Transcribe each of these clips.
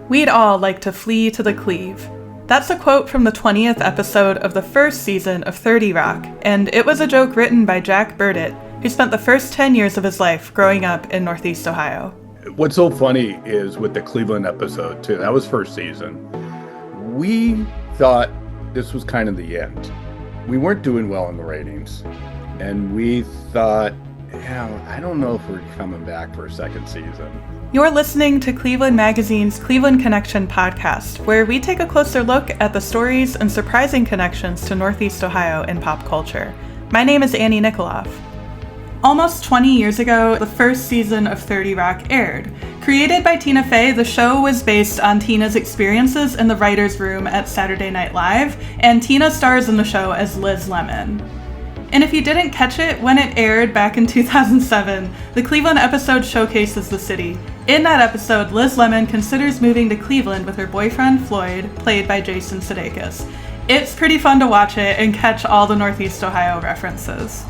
We'd all like to flee to the Cleve. That's a quote from the 20th episode of the first season of 30 Rock, and it was a joke written by Jack Burditt, who spent the first 10 years of his life growing up in Northeast Ohio. What's so funny is with the Cleveland episode, too, that was first season, we thought this was kind of the end. We weren't doing well in the ratings, and we thought, yeah, I don't know if we're coming back for a second season. You're listening to Cleveland Magazine's Cleveland Connection podcast, where we take a closer look at the stories and surprising connections to Northeast Ohio in pop culture. My name is Annie Nikoloff. Almost 20 years ago, the first season of 30 Rock aired. Created by Tina Fey, the show was based on Tina's experiences in the writer's room at Saturday Night Live, and Tina stars in the show as Liz Lemon. And if you didn't catch it, when it aired back in 2007, the Cleveland episode showcases the city. In that episode, Liz Lemon considers moving to Cleveland with her boyfriend, Floyd, played by Jason Sudeikis. It's pretty fun to watch it and catch all the Northeast Ohio references.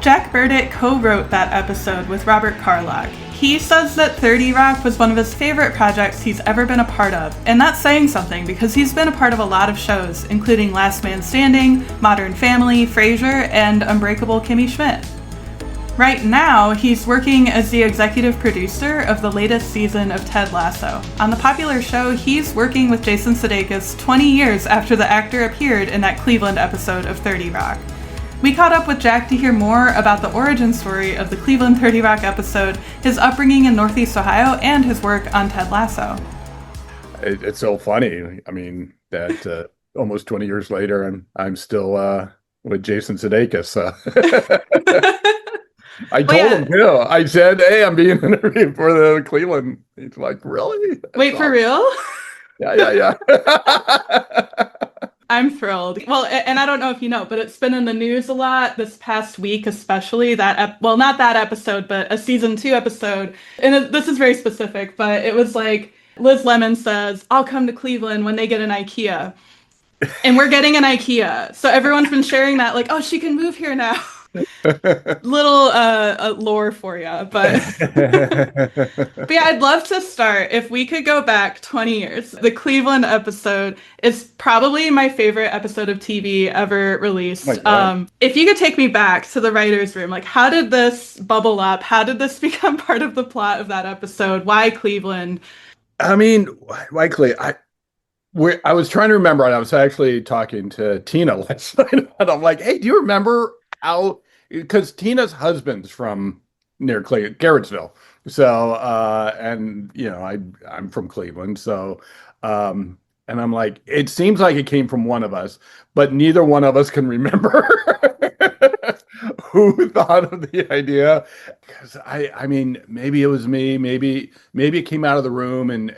Jack Burditt co-wrote that episode with Robert Carlock. He says that 30 Rock was one of his favorite projects he's ever been a part of, and that's saying something because he's been a part of a lot of shows, including Last Man Standing, Modern Family, Frasier, and Unbreakable Kimmy Schmidt. Right now, he's working as the executive producer of the latest season of Ted Lasso. On the popular show, he's working with Jason Sudeikis 20 years after the actor appeared in that Cleveland episode of 30 Rock. We caught up with Jack to hear more about the origin story of the Cleveland 30 Rock episode, his upbringing in Northeast Ohio, and his work on Ted Lasso. It's so funny. I mean, that almost 20 years later, I'm still with Jason Sudeikis. I told him, too. I said, hey, I'm being interviewed for the Cleveland. He's like, really? That's Wait, for real? Yeah. I'm thrilled. Well, and I don't know if you know, but it's been in the news a lot this past week, especially not that episode, but a season 2 episode. And this is very specific, but it was like Liz Lemon says, I'll come to Cleveland when they get an IKEA. And we're getting an IKEA. So everyone's been sharing that like, oh, she can move here now. Little lore for you, but yeah, I'd love to start. If we could go back 20 years, the Cleveland episode is probably my favorite episode of TV ever released. If you could take me back to the writer's room, like how did this bubble up? How did this become part of the plot of that episode? Why Cleveland? I mean, why Cleveland? I was trying to remember, and I was actually talking to Tina last night, and I'm like, hey, do you remember how, because Tina's husband's from near Garrettsville. So, and you know, I'm from Cleveland. So, and I'm like, it seems like it came from one of us, but neither one of us can remember who thought of the idea. Because I mean, maybe it was me, maybe it came out of the room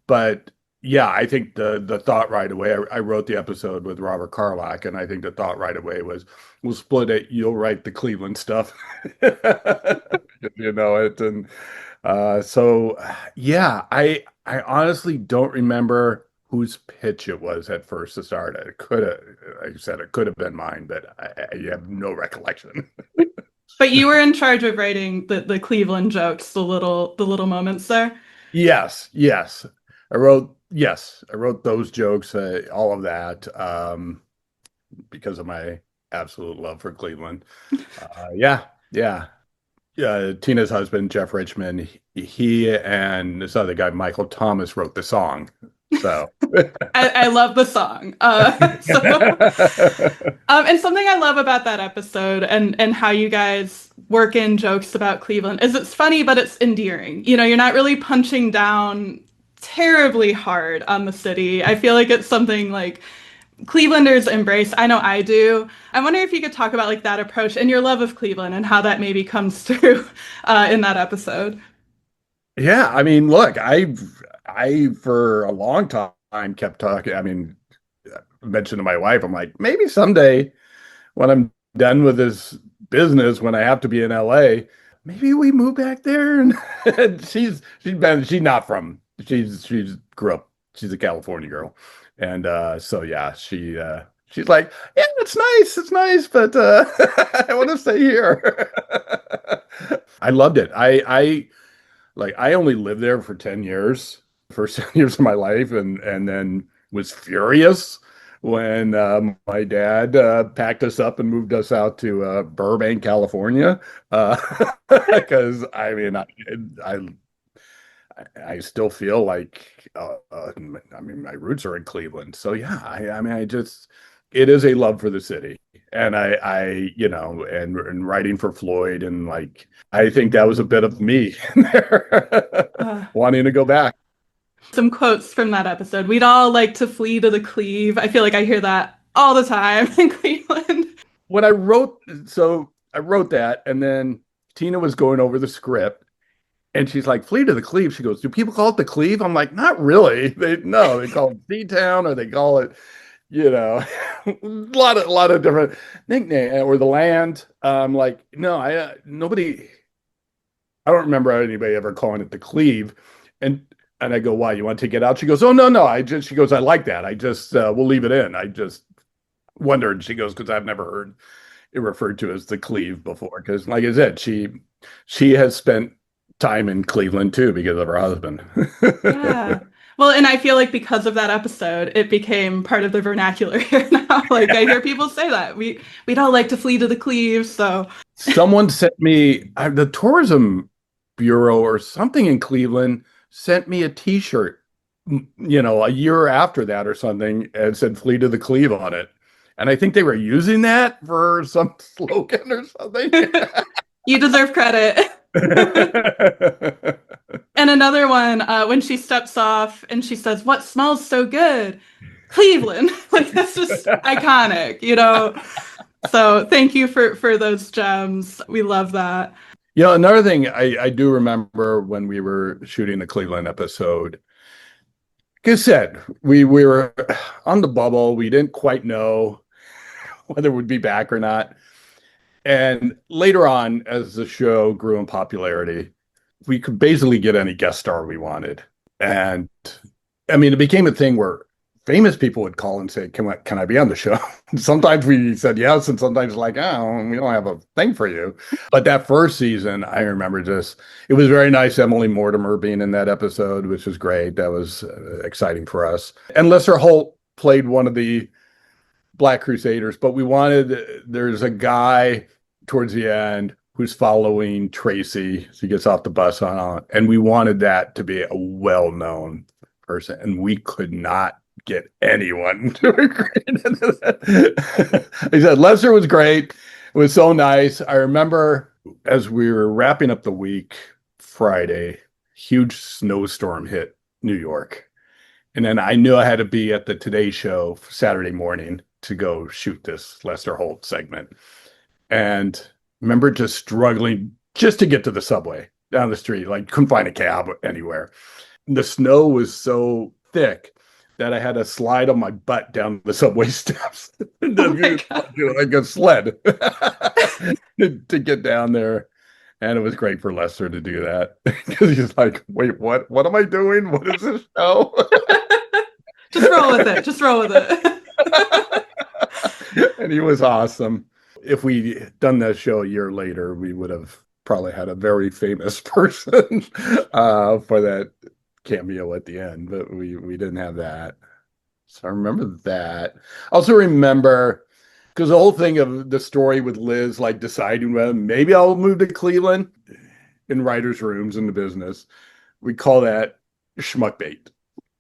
but yeah, I think the thought right away, I wrote the episode with Robert Carlock, and I think the thought right away was, we'll split it, you'll write the Cleveland stuff. You know it. And so, yeah, I honestly don't remember whose pitch it was at first to start it. It could have, like I said, it could have been mine, but I have no recollection. But you were in charge of writing the Cleveland jokes, the little moments there? Yes. I wrote those jokes, all of that, because of my absolute love for Cleveland. Tina's husband, Jeff Richmond, he and this other guy, Michael Thomas, wrote the song. So I love the song. And something I love about that episode and how you guys work in jokes about Cleveland is it's funny, but it's endearing. You know, you're not really punching down terribly hard on the city. I feel like it's something like Clevelanders embrace. I know I do. I wonder if you could talk about like that approach and your love of Cleveland and how that maybe comes through in that episode. Yeah, I mean, look, I for a long time kept talking. I mean, I mentioned to my wife, I'm like, maybe someday when I'm done with this business, when I have to be in LA, maybe we move back there. And she's grew up, she's a California girl. And so yeah, she's like, yeah, it's nice, but I want to stay here. I loved it. I only lived there for 10 years. first 10 years of my life, and then was furious when my dad packed us up and moved us out to Burbank, California. Because I mean, I I still feel like I mean, my roots are in Cleveland, so yeah. I mean, it is a love for the city, and and writing for Floyd, and like I think that was a bit of me in there, wanting to go back. Some quotes from that episode. We'd all like to flee to the Cleve. I feel like I hear that all the time in Cleveland. When I wrote that, and then Tina was going over the script, and she's like, "Flee to the Cleve." She goes, "Do people call it the Cleve?" I'm like, "Not really. They call it D-Town, or they call it, a lot of different nicknames, or the land." Like, no, nobody. I don't remember anybody ever calling it the Cleve, and I go, "Why? You want to take it out?" She goes, "Oh, no. She goes, "I like that. I just we'll leave it in. I just wondered." She goes, "Because I've never heard it referred to as the Cleve before." Because, like I said, she has spent time in Cleveland too because of her husband. Yeah. Well, and I feel like because of that episode, it became part of the vernacular here now. Like I hear people say that we'd all like to flee to the Cleve. So Someone sent me the tourism bureau or something in Cleveland sent me a T-shirt, a year after that or something, and said "Flee to the Cleve" on it. And I think they were using that for some slogan or something. you deserve credit. And another one, when she steps off and she says, "What smells so good? Cleveland." Like that's just iconic, So thank you for those gems. We love that. Another thing I do remember when we were shooting the Cleveland episode, like I said, we were on the bubble. We didn't quite know whether we'd be back or not. And later on, as the show grew in popularity, we could basically get any guest star we wanted. And I mean, it became a thing where famous people would call and say, can I be on the show? Sometimes we said yes, and sometimes like, "Oh, we don't have a thing for you." But that first season, I remember it was very nice. Emily Mortimer being in that episode, which was great. That was exciting for us. And Lester Holt played one of the Black Crusaders, but there's a guy towards the end who's following Tracy. She gets off the bus and we wanted that to be a well-known person, and we could not get anyone to agree to that. He said Lester was great. It was so nice. I remember as we were wrapping up the week, Friday, huge snowstorm hit New York. And then I knew I had to be at the Today Show Saturday morning to go shoot this Lester Holt segment. And remember just struggling just to get to the subway down the street, like couldn't find a cab anywhere. The snow was so thick that I had to slide on my butt down the subway steps like a sled to get down there. And it was great for Lester to do that because he's like, "Wait, what? What am I doing? What is this show?" Just roll with it. Just roll with it. And he was awesome. If we done that show a year later, we would have probably had a very famous person for that cameo at the end, but we didn't have that. So I remember that. I also remember because the whole thing of the story with Liz, like deciding whether maybe I'll move to Cleveland in writers' rooms in the business, we call that schmuck bait.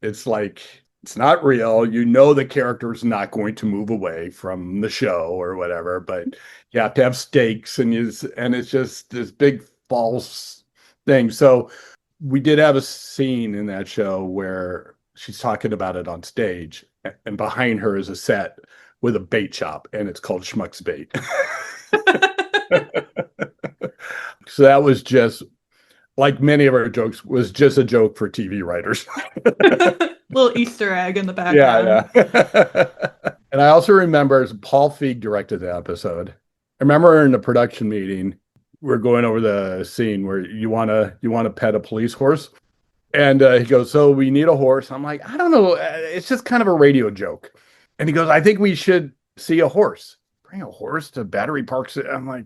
It's like, it's not real. The character's not going to move away from the show or whatever, but you have to have stakes, and it's just this big false thing. So we did have a scene in that show where she's talking about it on stage, and behind her is a set with a bait shop, and it's called Schmuck's Bait. So that was just, like many of our jokes, was just a joke for TV writers. Little Easter egg in the background. Yeah. And I also remember Paul Feig directed the episode. I remember in the production meeting, we're going over the scene where you want to pet a police horse. And he goes, "So we need a horse." I'm like, "I don't know. It's just kind of a radio joke." And he goes, "I think we should see a horse. Bring a horse to Battery Park." I'm like,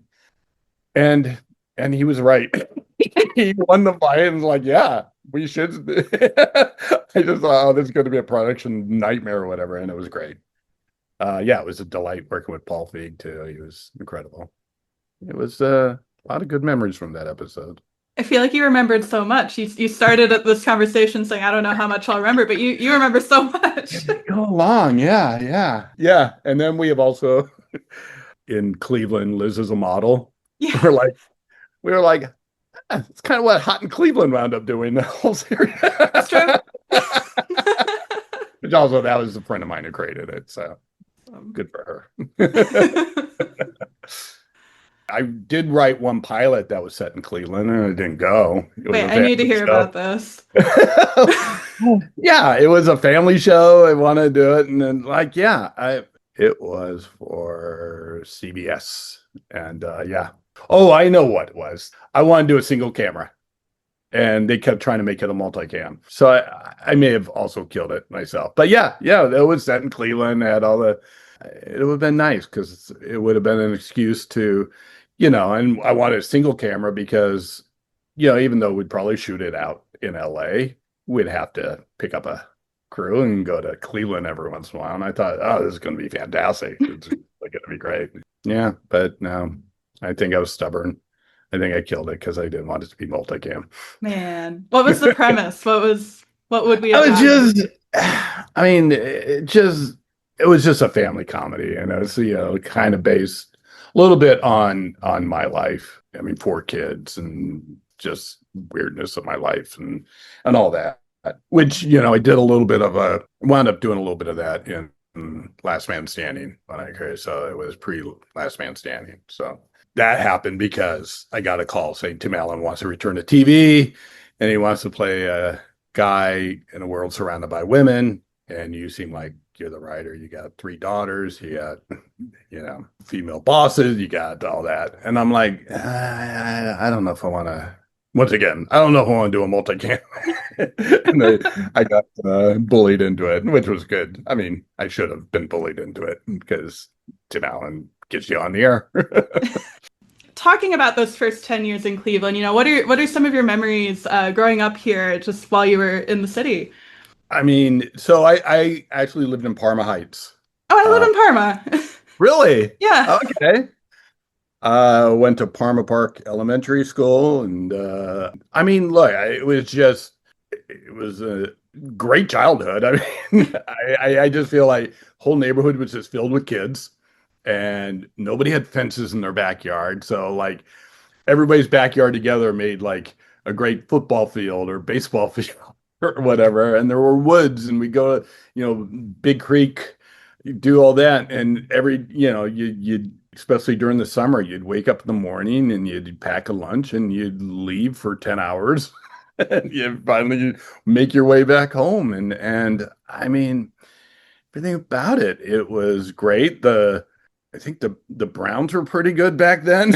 and he was right. He won the fight and was like, "Yeah, we should." I just thought, oh, this is going to be a production nightmare or whatever, and it was great. Yeah, it was a delight working with Paul Feig too. He was incredible. It was a lot of good memories from that episode. I feel like you remembered so much. You started at this conversation saying, I don't know how much I'll remember, but you remember so much. Go along, yeah. And then we have also in Cleveland, Liz is a model. Yeah, We're like, we were like, it's kind of what Hot in Cleveland wound up doing the whole series. that's true. Which also, that was a friend of mine who created it, so good for her. I did write one pilot that was set in Cleveland, and it didn't go. It was Wait, a I need to family hear show. about this. Yeah, it was a family show. I wanted to do it, and then it was for CBS, and yeah. Oh, I know what it was. I wanted to do a single camera, and they kept trying to make it a multicam. So I may have also killed it myself. But yeah, it was set in Cleveland. Had all the. It would have been nice because it would have been an excuse to, and I wanted a single camera because, even though we'd probably shoot it out in LA, we'd have to pick up a crew and go to Cleveland every once in a while. And I thought, oh, this is going to be fantastic. It's going to be great. Yeah, but no, I think I was stubborn. I think I killed it because I didn't want it to be multicam. Man, what was the premise? What would we have I was done? just, I mean, it was just a family comedy, and it was, kind of based a little bit on my life. I mean, 4 kids and just weirdness of my life and all that. Which, I did a little bit of wound up doing a little bit of that in Last Man Standing when I created. So it was pre Last Man Standing. So that happened because I got a call saying Tim Allen wants to return to TV, and he wants to play a guy in a world surrounded by women, and you seem like you're the writer. You got 3 daughters, you got female bosses, you got all that. And I'm like, I don't know if I want to. Once again, I don't know if I want to do a multicam. And I got bullied into it, which was good. I mean, I should have been bullied into it because Tim Allen gets you on the air. Talking about those first 10 years in Cleveland, what are some of your memories growing up here just while you were in the city? I mean, so I actually lived in Parma Heights. Oh, I live in Parma. Really? Yeah. Okay. Went to Parma Park Elementary School, and I mean, look, it was a great childhood. I mean, I just feel like whole neighborhood was just filled with kids, and nobody had fences in their backyard, so like everybody's backyard together made like a great football field or baseball field or whatever. And there were woods, and we go to Big Creek, do all that, and you'd especially during the summer, you'd wake up in the morning and you'd pack a lunch and you'd leave for 10 hours and you finally make your way back home. And I mean, everything about it was great. I think the Browns were pretty good back then.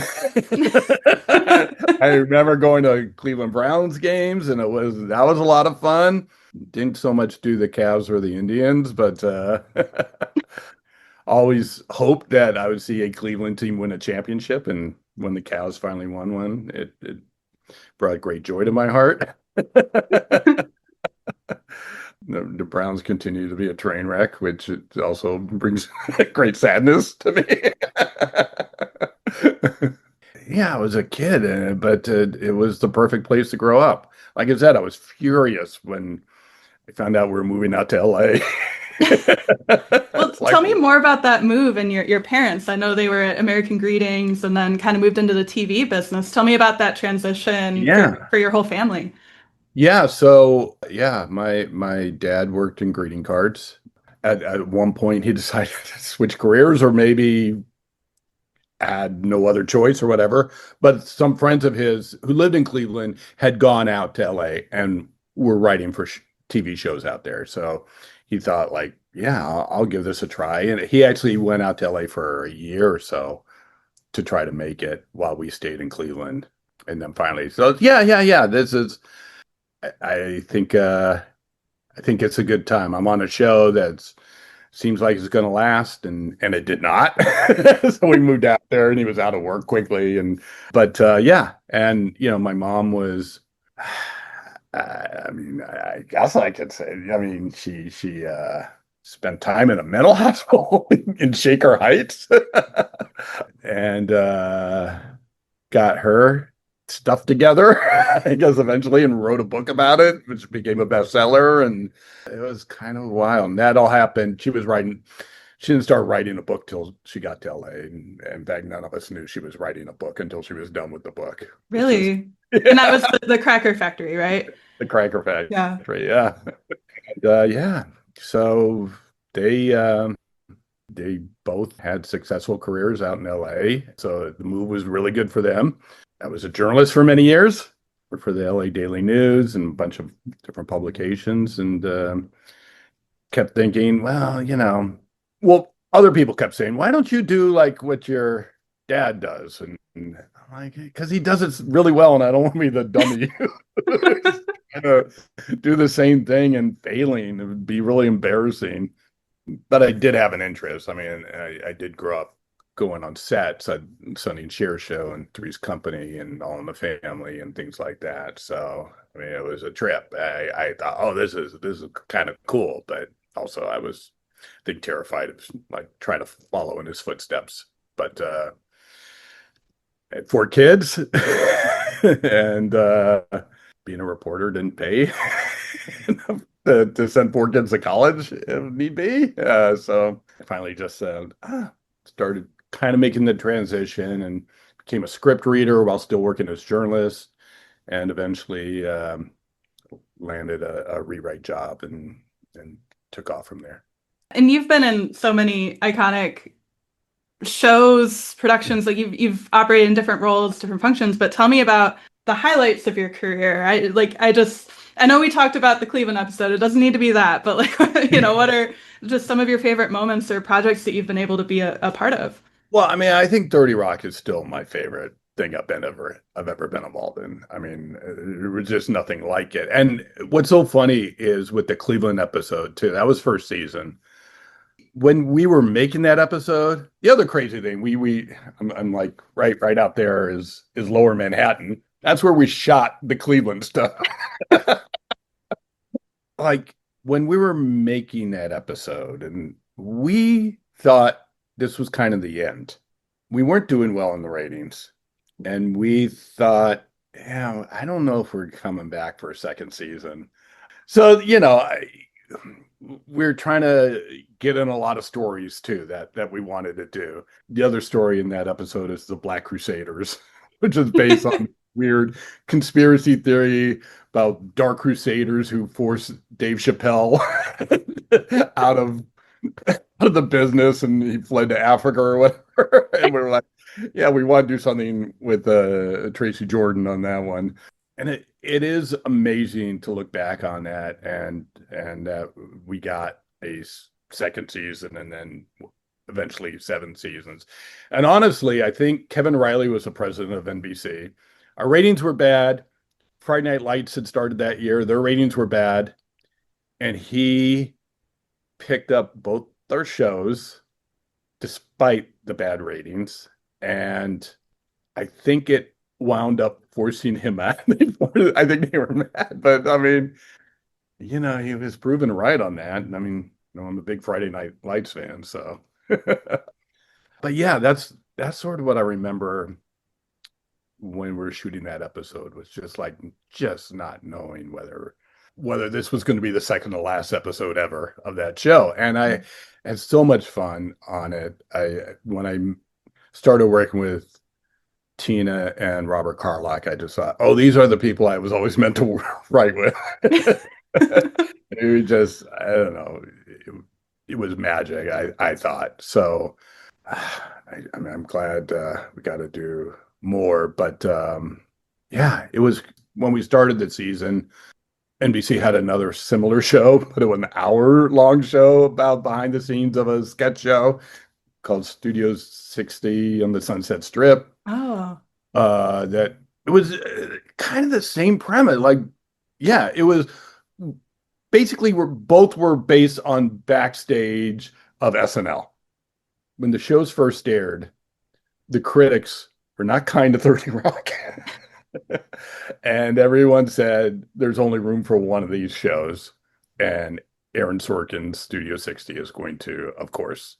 I remember going to Cleveland Browns games, and that was a lot of fun. Didn't so much do the Cavs or the Indians, but always hoped that I would see a Cleveland team win a championship. And when the Cavs finally won one, it brought great joy to my heart. The Browns continue to be a train wreck, which also brings great sadness to me. Yeah, I was a kid, but it was the perfect place to grow up. Like I said, I was furious when I found out we were moving out to LA. Well, tell me more about that move and your parents. I know they were at American Greetings and then kind of moved into the TV business. Tell me about that transition for your whole family. Yeah, so yeah, my dad worked in greeting cards. At one point, he decided to switch careers, or maybe had no other choice or whatever. But some friends of his who lived in Cleveland had gone out to LA and were writing for TV shows out there. So he thought, like, yeah, I'll give this a try. And he actually went out to LA for a year or so to try to make it while we stayed in Cleveland. And then finally, so yeah. This is. I think it's a good time. I'm on a show that seems like it's going to last, and it did not. So we moved out there, and he was out of work quickly. But yeah, and my mom was. I mean, I guess I could say. I mean, she spent time in a mental hospital in Shaker Heights, and got her stuff together, I guess, eventually, and wrote a book about it, which became a bestseller. And it was kind of wild. And that all happened. She didn't start writing a book till she got to LA. And in fact, none of us knew she was writing a book until she was done with the book, which is Really? And that was the Cracker Factory, right? the Cracker Yeah. Factory. Yeah. And, yeah. So they, they both had successful careers out in LA. So the move was really good for them. I was a journalist for many years, worked for the LA Daily News and a bunch of different publications, and kept thinking, well, other people kept saying, why don't you do like what your dad does? And I'm like, because he does it really well, and I don't want to be the dummy. Do the same thing and failing. It would be really embarrassing. But I did have an interest. I mean, I did grow up going on sets at Sonny and Cher show and Three's Company and All in the Family and things like that. So I mean, it was a trip. I thought, oh, this is kind of cool, but also I was, I think, terrified of like trying to follow in his footsteps. But I had 4 kids, and being a reporter didn't pay to send 4 kids to college if need be. So I finally just started kind of making the transition and became a script reader while still working as a journalist, and eventually landed a rewrite job and took off from there. And you've been in so many iconic shows, productions, like you've operated in different roles, different functions, but tell me about the highlights of your career. I know we talked about the Cleveland episode. It doesn't need to be that, but like, what are just some of your favorite moments or projects that you've been able to be a part of? Well, I mean, I think 30 Rock is still my favorite thing I've ever been involved in. I mean, there was just nothing like it. And what's so funny is with the Cleveland episode too. That was first season. When we were making that episode, the other crazy thing, I'm like right out there is Lower Manhattan. That's where we shot the Cleveland stuff. Like when we were making that episode, and we thought this was kind of the end. We weren't doing well in the ratings, and we thought, yeah, I don't know if we're coming back for a second season. So, we're trying to get in a lot of stories too that we wanted to do. The other story in that episode is the Black Crusaders, which is based on weird conspiracy theory about dark crusaders who forced Dave Chappelle out of the business, and he fled to Africa or whatever. And we were like, yeah, we want to do something with Tracy Jordan on that one. And it is amazing to look back on that, and we got a second season, and then eventually 7 seasons. And honestly, I think Kevin Riley was the president of NBC. Our ratings were bad. Friday Night Lights had started that year. Their ratings were bad. And he picked up both our shows despite the bad ratings. And I think it wound up forcing him out. I think they were mad. But I mean, he was proven right on that. I mean, I'm a big Friday Night Lights fan, so. But yeah, that's sort of what I remember when we were shooting that episode, was just not knowing whether this was going to be the second to last episode ever of that show. And I had so much fun on it. When I started working with Tina and Robert Carlock, I just thought, oh, these are the people I was always meant to write with. It just, I don't know, it was magic, I thought. So I'm glad we got to do more. But yeah, it was, when we started the season, NBC had another similar show, but it was an hour-long show about behind the scenes of a sketch show called Studio 60 on the Sunset Strip. Oh. That it was kind of the same premise. Like, yeah, it was basically both were based on backstage of SNL. When the shows first aired, the critics were not kind to 30 Rock. And everyone said there's only room for one of these shows. And Aaron Sorkin's Studio 60 is going to, of course,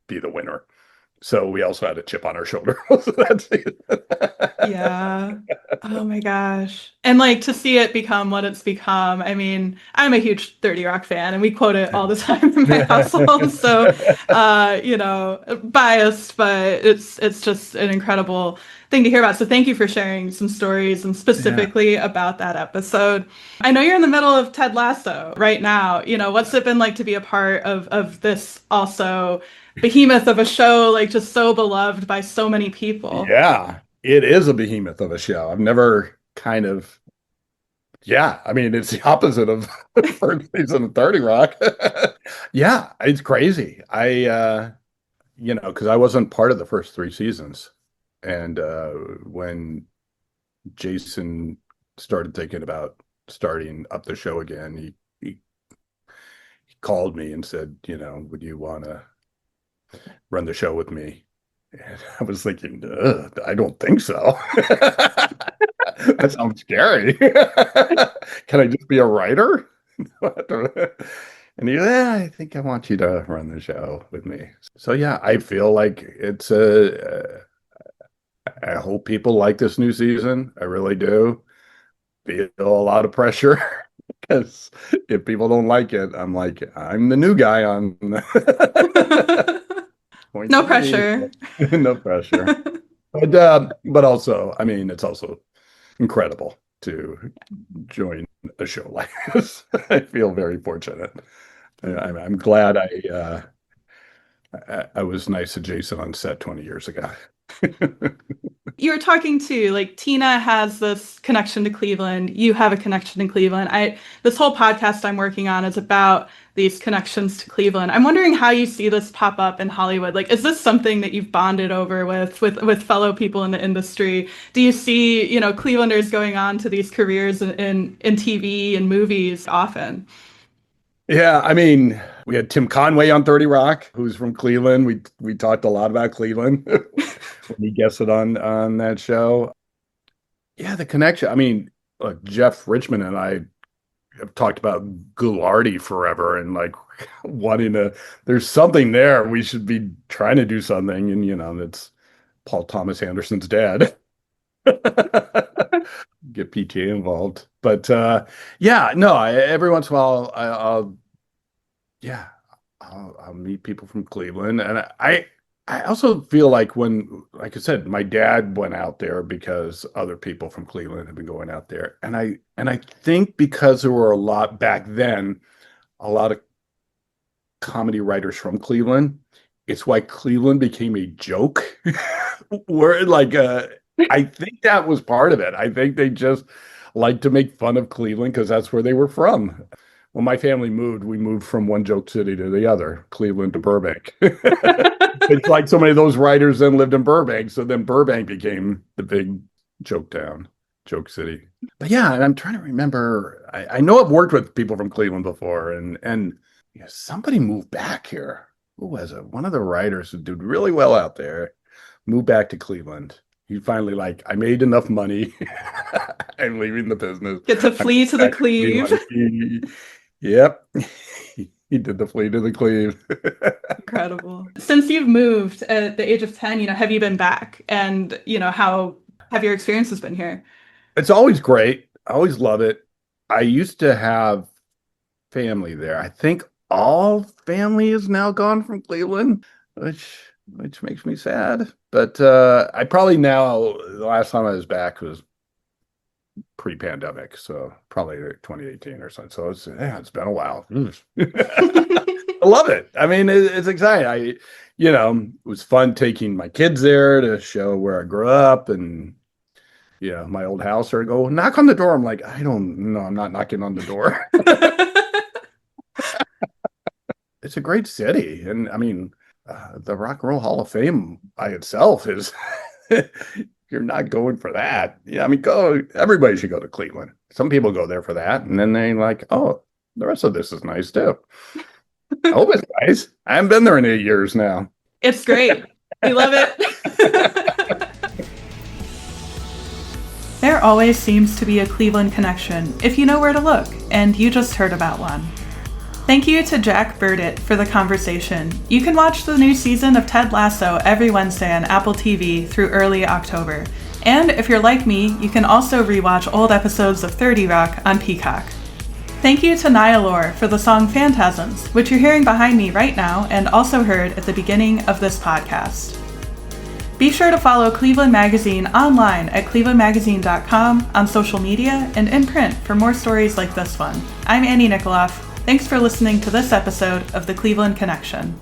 be the winner. So we also had a chip on our shoulder. Yeah. Oh my gosh. And like to see it become what it's become. I mean, I'm a huge 30 Rock fan and we quote it all the time in my household. So biased, but it's just an incredible thing to hear about. So thank you for sharing some stories and Yeah. specifically about that episode. I know you're in the middle of Ted Lasso right now. What's it been like to be a part of this also behemoth of a show, like just so beloved by so many people? Yeah, it is a behemoth of a show. I've never kind of, yeah, I mean, it's the opposite of first season of 30 Rock. Yeah, it's crazy. Because I wasn't part of the first three seasons. And when Jason started thinking about starting up the show again, he called me and said, would you want to run the show with me? And I was thinking, I don't think so. That sounds scary. Can I just be a writer? And I think I want you to run the show with me. So yeah, I feel like I hope people like this new season. I really do. Feel a lot of pressure because if people don't like it, I'm the new guy on. Point No to me. pressure. No pressure. But also, I mean, it's also incredible to join a show like this. I feel very fortunate. I'm glad I was nice to Jason on set 20 years ago. You were talking to like Tina has this connection to Cleveland. You have a connection to Cleveland. This whole podcast I'm working on is about these connections to Cleveland. I'm wondering how you see this pop up in Hollywood. Like, is this something that you've bonded over with fellow people in the industry? Do you see, Clevelanders going on to these careers in TV and movies often? Yeah, I mean, we had Tim Conway on 30 Rock, who's from Cleveland. We talked a lot about Cleveland when he guested on that show. Yeah, the connection. I mean, Jeff Richmond and I have talked about Goulardi forever and like wanting to, there's something there. We should be trying to do something. And, that's Paul Thomas Anderson's dad. Get PTA involved. But yeah, no, every once in a while, I'll meet people from Cleveland. And I also feel like like I said, my dad went out there because other people from Cleveland have been going out there. And I think because there were back then, a lot of comedy writers from Cleveland, it's why Cleveland became a joke. Where I think that was part of it. I think they just like to make fun of Cleveland because that's where they were from. When my family moved, we moved from one joke city to the other, Cleveland to Burbank. It's like so many of those writers then lived in Burbank. So then Burbank became the big joke town, joke city. But yeah, and I'm trying to remember. I know I've worked with people from Cleveland before, and somebody moved back here. Who was it? One of the writers who did really well out there moved back to Cleveland. He finally I made enough money. I'm leaving the business. Get to flee to the Cleve. Yep. He did the flee to the Cleve. Incredible. Since you've moved at the age of 10, have you been back? And, how have your experiences been here? It's always great. I always love it. I used to have family there. I think all family is now gone from Cleveland, which makes me sad. But I probably now, the last time I was back was pre-pandemic, so probably 2018 or something. So it's been a while. I love it. I mean, it's exciting. It was fun taking my kids there to show where I grew up and my old house, or go knock on the door. I'm like, I don't know. I'm not knocking on the door. It's a great city. And I mean, the Rock and Roll Hall of Fame by itself is, you're not going for that. Yeah, I mean, everybody should go to Cleveland. Some people go there for that. And then they like, oh, the rest of this is nice too. I hope it's nice. I haven't been there in 8 years now. It's great. We love it. there always seems to be a Cleveland connection if you know where to look, and you just heard about one. Thank you to Jack Burditt for the conversation. You can watch the new season of Ted Lasso every Wednesday on Apple TV through early October. And if you're like me, you can also rewatch old episodes of 30 Rock on Peacock. Thank you to Nihilore for the song Phantasms, which you're hearing behind me right now and also heard at the beginning of this podcast. Be sure to follow Cleveland Magazine online at clevelandmagazine.com, on social media, and in print for more stories like this one. I'm Annie Nikoloff. Thanks for listening to this episode of The Cleveland Connection.